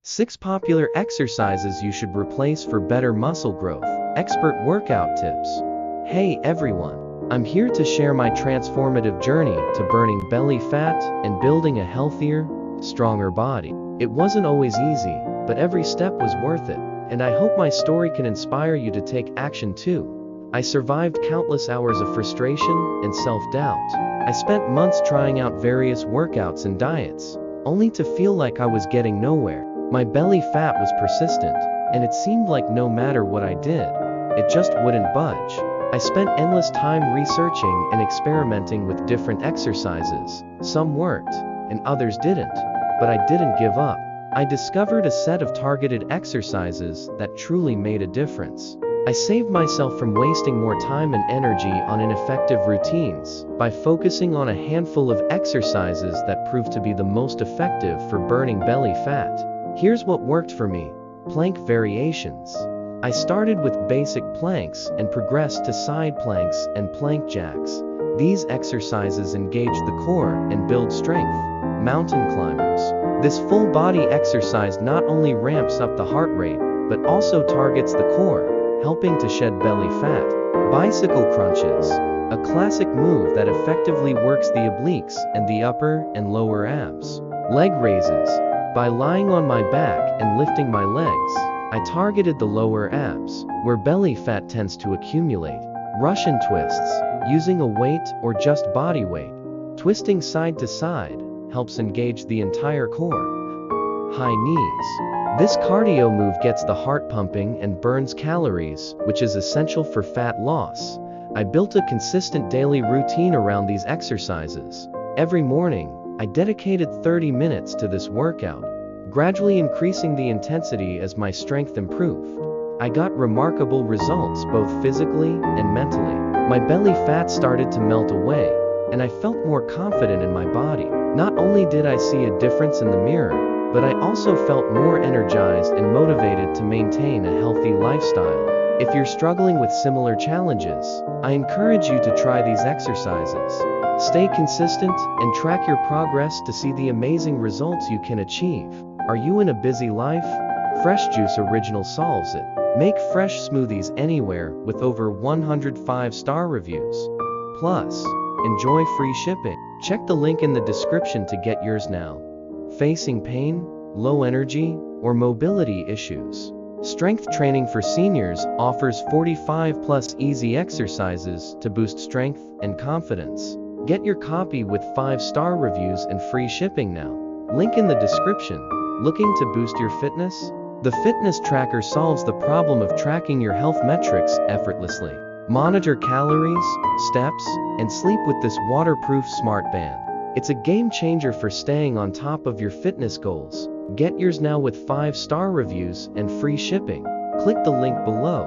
6 popular exercises you should replace for better muscle growth. Expert workout tips. Hey everyone, I'm here to share my transformative journey to burning belly fat and building a healthier, stronger body. It wasn't always easy, but every step was worth it, and I hope my story can inspire you to take action too. I survived countless hours of frustration and self-doubt. I spent months trying out various workouts and diets, only to feel like I was getting nowhere. My belly fat was persistent, and it seemed like no matter what I did, it just wouldn't budge. I spent endless time researching and experimenting with different exercises. Some worked, and others didn't, but I didn't give up. I discovered a set of targeted exercises that truly made a difference. I saved myself from wasting more time and energy on ineffective routines by focusing on a handful of exercises that proved to be the most effective for burning belly fat. Here's what worked for me. Plank variations. I started with basic planks and progressed to side planks and plank jacks. These exercises engage the core and build strength. Mountain climbers. This full body exercise not only ramps up the heart rate, but also targets the core, helping to shed belly fat. Bicycle crunches. A classic move that effectively works the obliques and the upper and lower abs. Leg raises. By lying on my back and lifting my legs, I targeted the lower abs, where belly fat tends to accumulate. Russian twists. Using a weight or just body weight, twisting side to side helps engage the entire core. High knees. This cardio move gets the heart pumping and burns calories, which is essential for fat loss. I built a consistent daily routine around these exercises. Every morning, I dedicated 30 minutes to this workout, gradually increasing the intensity as my strength improved. I got remarkable results both physically and mentally. My belly fat started to melt away, and I felt more confident in my body. Not only did I see a difference in the mirror, but I also felt more energized and motivated to maintain a healthy lifestyle. If you're struggling with similar challenges, I encourage you to try these exercises. Stay consistent and track your progress to see the amazing results you can achieve. Are you in a busy life? Fresh Juice Original solves it. Make fresh smoothies anywhere with over 100 5-star reviews. Plus, enjoy free shipping. Check the link in the description to get yours now. Facing pain, low energy, or mobility issues? Strength Training for Seniors offers 45+ easy exercises to boost strength and confidence. Get your copy with 5-star reviews and free shipping now. Link in the description. Looking to boost your fitness? The Fitness Tracker solves the problem of tracking your health metrics effortlessly. Monitor calories, steps, and sleep with this waterproof smart band. It's a game changer for staying on top of your fitness goals. Get yours now with 5-star reviews and free shipping. Click the link below.